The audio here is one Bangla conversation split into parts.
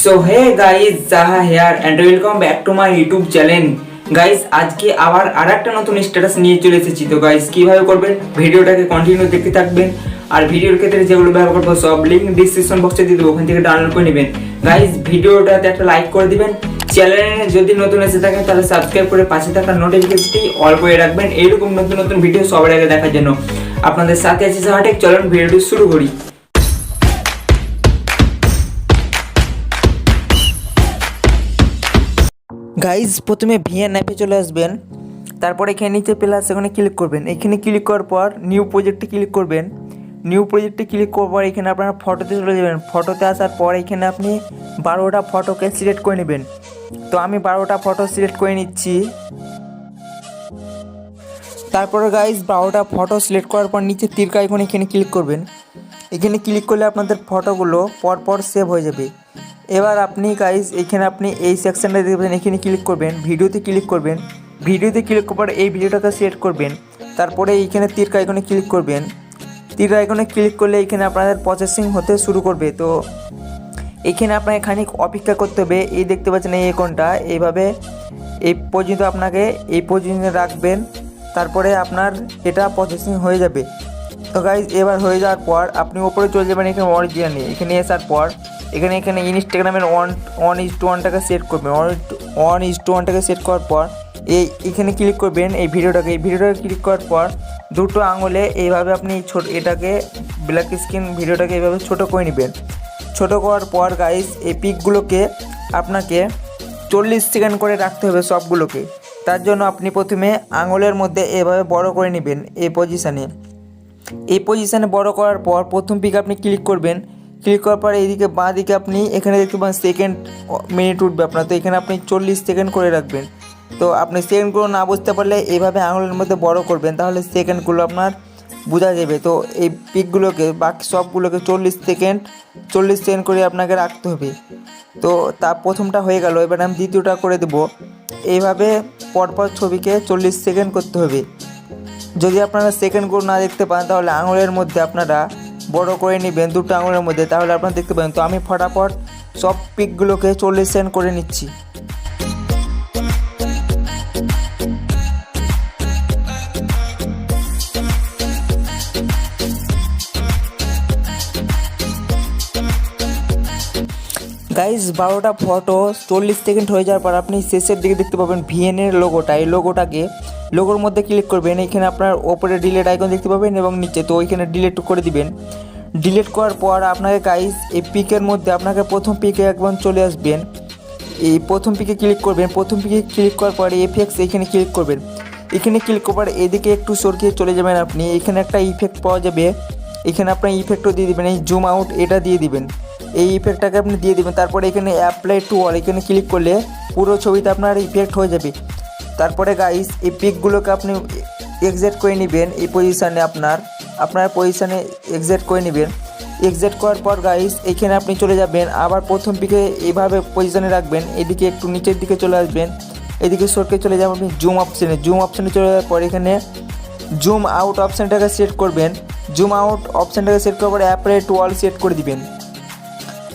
So hey guys Jaha here and welcome back to my YouTube channel. Guys আজকে আবার আরেকটা নতুন স্ট্যাটাস নিয়ে চলে এসেছি। তো গাইজ কীভাবে করবেন ভিডিওটাকে কন্টিনিউ দেখতে থাকবেন, আর ভিডিওর ক্ষেত্রে যেগুলো ব্যবহার করবো সব লিঙ্ক ডিসক্রিপশন বক্সে দিয়ে দেবো, ওখান থেকে ডাউনলোড করে নেবেন। গাইজ ভিডিওটাতে একটা লাইক করে দিবেন, চ্যানেলে যদি নতুন এসে থাকেন তাহলে সাবস্ক্রাইব করে পাশে থাকা নোটিফিকেশনটি অল করে রাখবেন এইরকম নতুন নতুন ভিডিও সবার আগে দেখার জন্য। আপনাদের সাথে আছি সাহাটেক, চলুন ভিডিওটি শুরু করি। গাইজ প্রথমে ভিএন অ্যাপে চলে আসবেন, তারপর এখানে নিচে প্লাস এখানে ক্লিক করবেন। এখানে ক্লিক করার পর নিউ প্রজেক্টে ক্লিক করবেন। নিউ প্রজেক্টে ক্লিক করার পর এখানে আপনারা ফটোতে চলে যাবেন। ফটোতে আসার পর এখানে আপনি 12টা ফটোকে সিলেক্ট করে নেবেন। তো আমি 12টা ফটো সিলেক্ট করে নিচ্ছি। তারপরে গাইজ 12টা ফটো সিলেক্ট করার পর নিচে তীর আইকনে এখানে ক্লিক করবেন। এখানে ক্লিক করলে আপনাদের ফটোগুলো পরপর সেভ হয়ে যাবে। এবার আপনি গাইজ এখানে আপনি এই সেকশনটা দেখবেন, এখানে ক্লিক করবেন, ভিডিওতে ক্লিক করবেন। ভিডিওতে ক্লিক করার পর এই ভিডিওটাকে সিলেক্ট করবেন। তারপরে এইখানে তীর আইকনে ক্লিক করবেন। তীর আইকনে ক্লিক করলে এখানে আপনাদের প্রসেসিং হতে শুরু করবে। তো এখানে আপনাকে খানিক অপেক্ষা করতে হবে। এই দেখতে পাচ্ছেন এই আইকনটা, এইভাবে এই পর্যন্ত আপনাকে এই পর্যন্ত রাখবেন। তারপরে আপনার এটা প্রসেসিং হয়ে যাবে। তো গাইজ এবার হয়ে যাওয়ার পর আপনি উপরে চলে যাবেন এখানে অরিজিনালি। এখানে আসার পর এখানে ইনস্টাগ্রামের 1:1টাকে সেট করবেন। 1:1টাকে সেট করার পর এখানে ক্লিক করবেন এই ভিডিওটাকে ক্লিক করার পর দুটো আঙুলে এইভাবে আপনি এটাকে ব্ল্যাক স্ক্রিন ভিডিওটাকে এইভাবে ছোটো করে নেবেন। ছোটো করার পর গাইজ এই পিকগুলোকে আপনাকে 40 সেকেন্ড করে রাখতে হবে সবগুলোকে। তার জন্য আপনি প্রথমে আঙুলের মধ্যে এভাবে বড় করে নেবেন এই পজিশানে বড় করার পর প্রথম পিক আপনি ক্লিক করবেন। ক্লিক করার পর এইদিকে বাঁ দিকে আপনি এখানে দেখতে পান সেকেন্ড মিনিট উঠবে আপনার। তো এখানে আপনি 40 সেকেন্ড করে রাখবেন। তো আপনি সেকেন্ডগুলো না বুঝতে পারলে এইভাবে আঙুলের মধ্যে বড় করবেন, তাহলে সেকেন্ডগুলো আপনার বোঝা যাবে। তো এই পিকগুলোকে বাকি সবগুলোকে 40 সেকেন্ড করে আপনাকে রাখতে হবে। তো তা প্রথমটা হয়ে গেল, এবার আমি দ্বিতীয়টা করে দেবো। এইভাবে পরপর ছবিকে 40 সেকেন্ড করতে হবে। যদি আপনারা সেকেন্ডগুলো না দেখতে পান তাহলে আঙুলের মধ্যে আপনারা বড় করে নেবেন দুটো আঙুলের মধ্যে, তাহলে আপনারা দেখতে পাবেন। তো আমি ফটাফট সব পিকগুলোকে 40 সেকেন্ড করে নিচ্ছি। গাইজ 12টা ফটো 40 সেকেন্ড হয়ে যাওয়ার পর আপনি শেষের দিকে দেখতে পাবেন ভিএনের লোগোটা। এই লোগোর মধ্যে ক্লিক করবেন। এখানে আপনার ওপরে ডিলিট আইকন দেখতে পাবেন এবং নিচে, তো ওইখানে ডিলিট করে দিবেন। ডিলিট করার পর আপনাকে গাইজ এই পিকের মধ্যে আপনাকে প্রথম পিকে একবার চলে আসবেন। এই প্রথম পিকে ক্লিক করবেন। প্রথম পিকে ক্লিক করার পরে এফেক্টস এখানে ক্লিক করবেন। এখানে ক্লিক করার পর এদিকে একটু সরকিয়ে চলে যাবেন আপনি। এখানে একটা ইফেক্ট পাওয়া যাবে, এখানে আপনার ইফেক্টও দিয়ে দিবেন। এই জুম আউট এটা দিয়ে দিবেন, এই ইফেক্টটাকে আপনি দিয়ে দেবেন। তারপরে এখানে অ্যাপ্লাই টু অল এখানে ক্লিক করলে পুরো ছবিতে আপনার ইফেক্ট হয়ে যাবে। তারপরে গাইস এই পিকগুলোকে আপনি এক্সেট করে নেবেন এই পজিশানে, আপনার পজিশানে এক্সেট করে নেবেন। এক্সেট করার পর গাইস এখানে আপনি চলে যাবেন, আবার প্রথম পিকে এইভাবে পজিশানে রাখবেন। এদিকে একটু নিচের দিকে চলে আসবেন, এদিকে সরকে চলে যাবেন আপনি জুম অপশানে চলে যাওয়ার পর এখানে জুম আউট অপশানটাকে সেট করবেন। জুম আউট অপশানটাকে সেট করার পর অ্যাপ্লাই টু অল সেট করে দিবেন।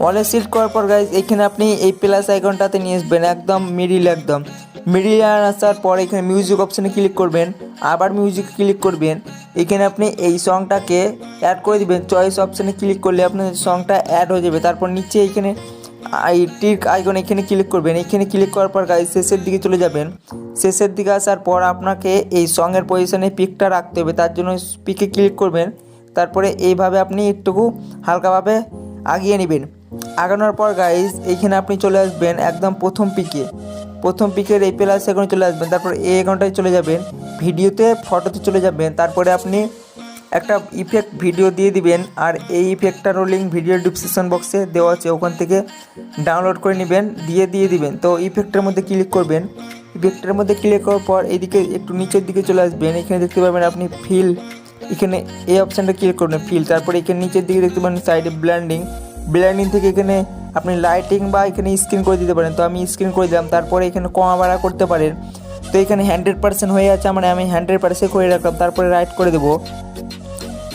ওয়ালে সিলেক্ট করার পর গাইজ এখানে আপনি এই প্লাস আইকনটাতে নিয়ে আসবেন, একদম মিডিলে আসার পর এখানে মিউজিক অপশানে ক্লিক করবেন। আবার মিউজিক ক্লিক করবেন। এখানে আপনি এই সংটাকে অ্যাড করে দিবেন। চয়েস অপশানে ক্লিক করলে আপনার সংটা অ্যাড হয়ে যাবে। তারপর নিচে এখানে এই টিক আইকন এখানে ক্লিক করবেন। এখানে ক্লিক করার পর গাইজ শেষের দিকে চলে যাবেন। শেষের দিকে আসার পর আপনাকে এই সঙের পজিশনে পিকটা রাখতে হবে, তার জন্য পিকে ক্লিক করবেন। তারপরে এইভাবে আপনি একটু হালকাভাবে আগিয়ে নেবেন। আগানোর পর গাইজ এইখানে আপনি চলে আসবেন একদম প্রথম পিকের এই প্লাস আইকনে চলে আসবেন। তারপর এই আইকনটায় চলে যাবেন, ভিডিওতে ফটোতে চলে যাবেন। তারপরে আপনি একটা ইফেক্ট ভিডিও দিয়ে দিবেন, আর এই ইফেক্টটারও লিঙ্ক ভিডিও ডিসক্রিপশন বক্সে দেওয়া আছে, ওখান থেকে ডাউনলোড করে নেবেন, দিয়ে দিবেন। তো ইফেক্টের মধ্যে ক্লিক করবেন। ইফেক্টের মধ্যে ক্লিক করার পর এইদিকে একটু নিচের দিকে চলে আসবেন। এখানে দেখতে পাবেন আপনি ফিল, এখানে এই অপশানটা ক্লিক করবেন ফিল। তারপরে এখানে নিচের দিকে দেখতে পাবেন সাইডে ব্লেন্ডিং থেকে এখানে আপনি লাইটিং বা এখানে স্ক্রিন করে দিতে পারেন। তো আমি স্ক্রিন করে দিলাম। তারপরে এখানে কমা বাড়া করতে পারেন। তো এখানে 100% হয়ে আছে, মানে আমি 100% করে রাখলাম। তারপরে রাইট করে দেবো।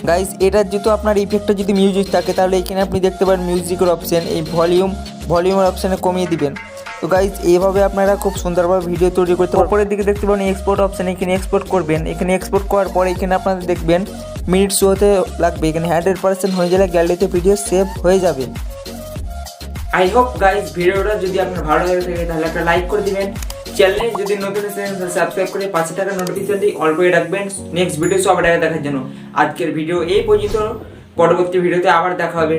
গাইস এটার যেহেতু আপনার ইফেক্টটা যদি মিউজিক থাকে তাহলে এখানে আপনি দেখতে পারেন মিউজিকের অপশন, এই ভলিউম ভলিউমের অপশানে কমিয়ে দিবেন। তো গাইজ এইভাবে আপনারা খুব সুন্দরভাবে ভিডিও তৈরি করতে পারেন। উপরের দিকে দেখতে পাবেন এক্সপোর্ট অপশান, এখানে এক্সপোর্ট করবেন। এখানে এক্সপোর্ট করার পরে এখানে আপনাদের দেখবেন মিনিট শো হতে লাগবে। এখানে 100% হয়ে গেলে গ্যালারিতে ভিডিও সেভ হয়ে যাবে। আই হোপ গাইজ ভিডিওটা যদি আপনার ভালো লাগে থাকে তাহলে একটা লাইক করে দিবেন। চ্যানেলে যদি নতুন এসেছেন সাবস্ক্রাইব করে পাশে থাকা নোটিফিকেশনটি অল করে রাখবেন নেক্সট ভিডিও সবার আগে দেখার জন্য। আজকের ভিডিও এই পর্যন্ত, পরবর্তী ভিডিওতে আবার দেখা হবে।